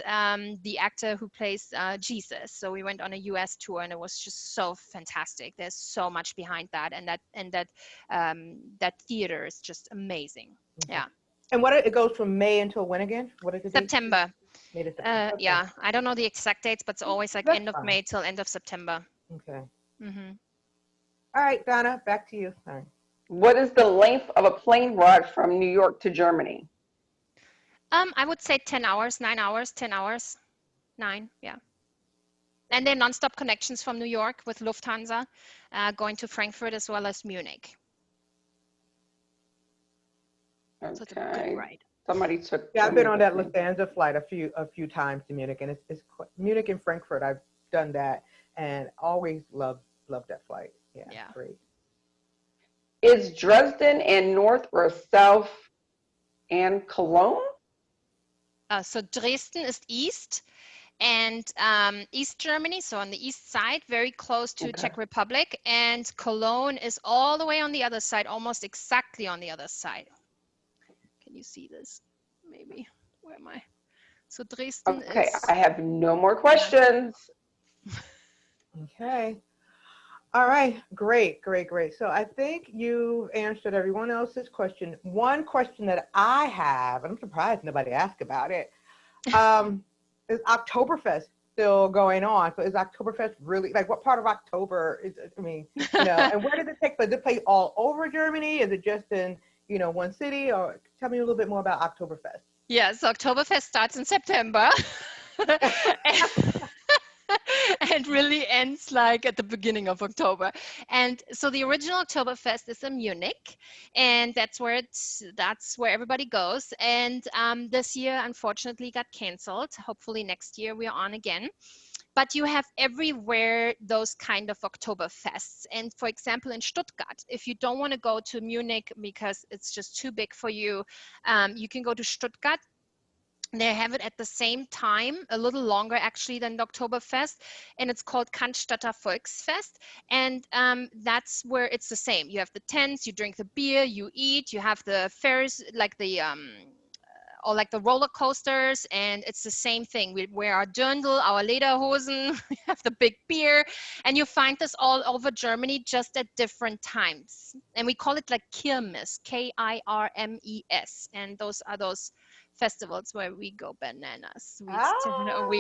the actor who plays Jesus. So we went on a US tour, and it was just so fantastic. There's so much behind that, and that theater is just amazing. okay. Yeah. And it goes from May until when again? What are the dates? September. May to September. Okay. Yeah, I don't know the exact dates, but it's always like That's end of fine. May till end of September. Okay. Hmm. All right, Donna, back to you. Sorry. What is the length of a plane ride from New York to Germany? I would say 10 hours, 9 hours, 10 hours, nine, yeah. And then nonstop connections from New York with Lufthansa, going to Frankfurt as well as Munich. So it's a good Okay. ride. Somebody took Yeah, I've been Germany on with that me. Lufthansa flight a few times to Munich, and Munich and Frankfurt. I've done that, and always love that flight. Yeah, Yeah. great. Is Dresden and north or south and Cologne? So Dresden is east, and East Germany, so on the east side, very close to Okay. Czech Republic, and Cologne is all the way on the other side, almost exactly on the other side. Can you see this? Maybe. Where am I? So Dresden Okay, is, I have no more yeah. questions. Okay. All right. Great, great, great. So I think you answered everyone else's question. One question that I have, and I'm surprised nobody asked about it, is Oktoberfest still going on? So is Oktoberfest really, like, what part of October is it? I mean, and where does it take place? Does it play all over Germany? Is it just in, one city? Or tell me a little bit more about Oktoberfest. Yes, Oktoberfest starts in September. And really ends like at the beginning of October. And so the original Oktoberfest is in Munich, and that's where everybody goes. And this year, unfortunately, got canceled. Hopefully next year we are on again. But you have everywhere those kind of Oktoberfests. And for example, in Stuttgart, if you don't want to go to Munich because it's just too big for you, you can go to Stuttgart. They have it at the same time, a little longer actually than the Oktoberfest, and it's called Cannstatter Volksfest. And that's where it's the same. You have the tents, you drink the beer, you eat, you have the fairs, like the or like the roller coasters, and it's the same thing. We wear our dirndl, our lederhosen, we have the big beer, and you find this all over Germany, just at different times. And we call it like Kirmes, Kirmes, and those are those festivals where we go bananas. We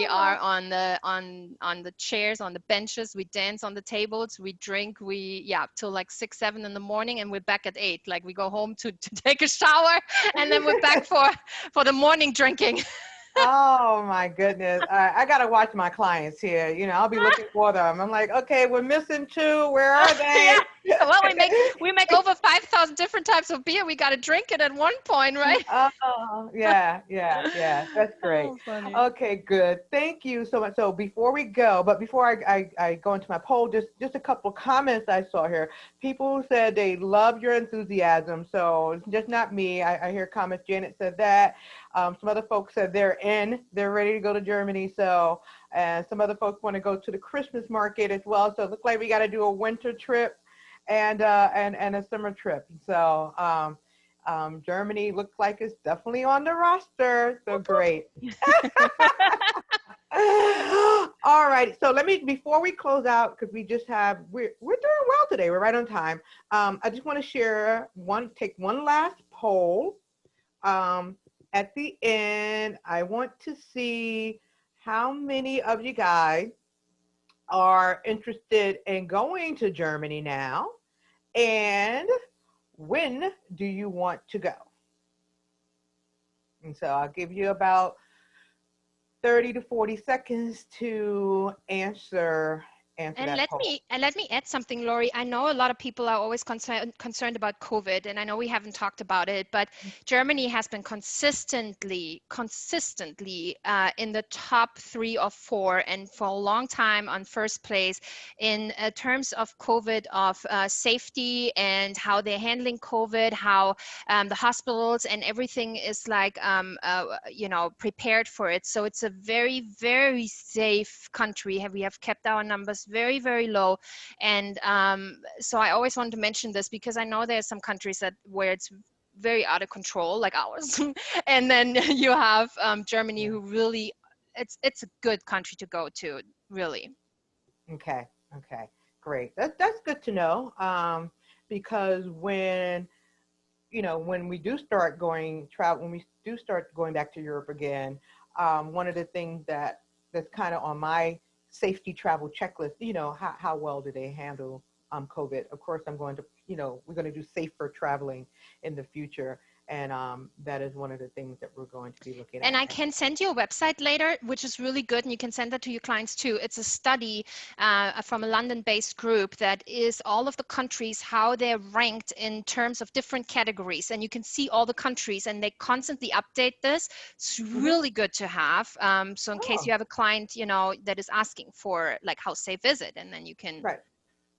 are Ah, on the chairs, on the benches, we dance on the tables, we drink, till like 6, 7 in the morning, and we're back at 8. Like we go home to take a shower, and then we're back for the morning drinking. oh my goodness. I got to watch my clients here. I'll be looking for them. I'm like, okay, we're missing two. Where are Yeah. they? Well, we make over 5,000 different types of beer. We got to drink it at one point, right? Oh, yeah, yeah, yeah. That's great. Oh, funny. Okay, good. Thank you so much. So before we go, but before I go into my poll, just a couple comments I saw here. People said they love your enthusiasm. So it's just not me. I hear comments. Janet said that. Some other folks said they're ready to go to Germany. So, and some other folks want to go to the Christmas market as well. So it looks like we got to do a winter trip and a summer trip. So Germany looks like it's definitely on the roster. So great. All right. So before we close out, because we're doing well today. We're right on time. I just want to take one last poll. At the end, I want to see how many of you guys are interested in going to Germany now, and when do you want to go? And so I'll give you about 30 to 40 seconds to answer And that poll. let me add something, Lori. I know a lot of people are always concerned about COVID, and I know we haven't talked about it, but Germany has been consistently in the top 3 or 4, and for a long time on first place in terms of COVID, of safety and how they're handling COVID, how the hospitals and everything is like prepared for it. So it's a very, very safe country. We have kept our numbers very, very low. And so I always want to mention this because I know there are some countries where it's very out of control, like ours. And then you have Germany, who really, it's a good country to go to, really. Okay. Okay. Great. That's good to know. Because when we do start when we do start going back to Europe again, one of the things that's kind of on my safety travel checklist, how well do they handle COVID? Of course, we're going to do safer traveling in the future. And that is one of the things that we're going to be looking And at. I can send you a website later, which is really good, and you can send that to your clients too. It's a study from a London-based group that is all of the countries, how they're ranked in terms of different categories. And you can see all the countries, and they constantly update this. It's really good to have. So in case Oh, you have a client, that is asking for like, how safe is it? And then you can, right,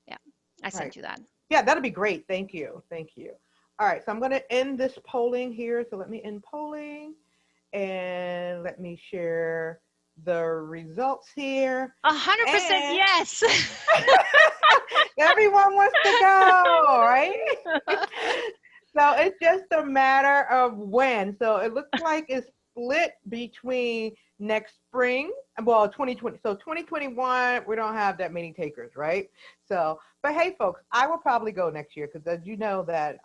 yeah, I right. sent you that. Yeah, that'll be great. Thank you. Thank you. All right, so I'm going to end this polling here. So let me end polling. And let me share the results here. 100% And yes. everyone wants to go, right? So it's just a matter of when. So it looks like it's split between next spring, well, 2020. So 2021, we don't have that many takers, right? So, but hey, folks, I will probably go next year because as you know that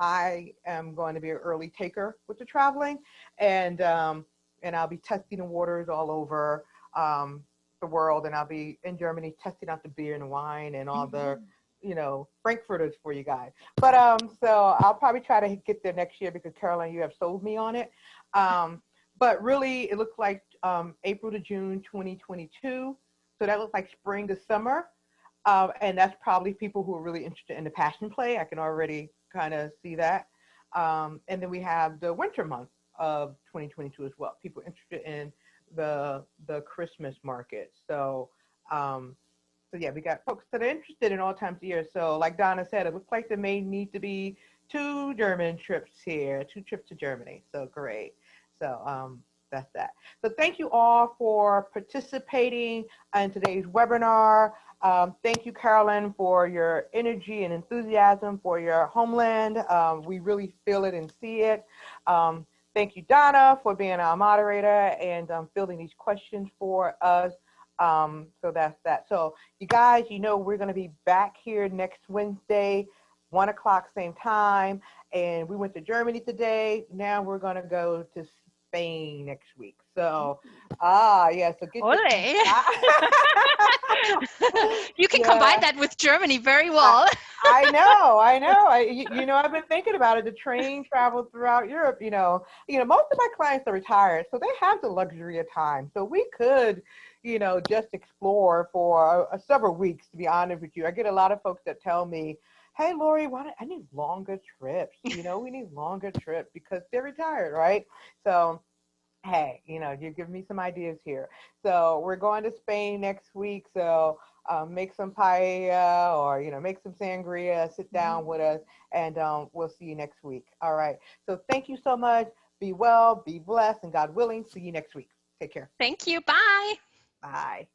I am going to be an early taker with the traveling, and I'll be testing the waters all over the world, and I'll be in Germany testing out the beer and the wine and all the frankfurters for you guys. But so I'll probably try to get there next year because Caroline, you have sold me on it. But really, it looks like April to June 2022. So that looks like spring to summer. And that's probably people who are really interested in the passion play. I can already kind of see that. And then we have the winter month of 2022 as well. People interested in the Christmas market. So yeah, we got folks that are interested in all times of year. So like Donna said, it looks like there may need to be 2 German trips here, 2 trips to Germany. So great. So that's that. So thank you all for participating in today's webinar. Thank you, Carolyn, for your energy and enthusiasm for your homeland. We really feel it and see it. Thank you, Donna, for being our moderator and fielding these questions for us. So that's that. So you guys, we're going to be back here next Wednesday, 1 o'clock, same time. And we went to Germany today. Now we're going to go to Spain next week. So, yeah, so get Ole. You can combine yeah. that with Germany very well. I know. I've been thinking about it. The train travel throughout Europe. Most of my clients are retired, so they have the luxury of time. So we could, just explore for several weeks. To be honest with you, I get a lot of folks that tell me, "Hey, Lori, I need longer trips. We need longer trips because they're retired, right?" So. Hey, you give me some ideas here. So we're going to Spain next week. So make some paella or, make some sangria, sit down with us, and we'll see you next week. All right. So thank you so much. Be well, be blessed, and God willing, see you next week. Take care. Thank you. Bye. Bye.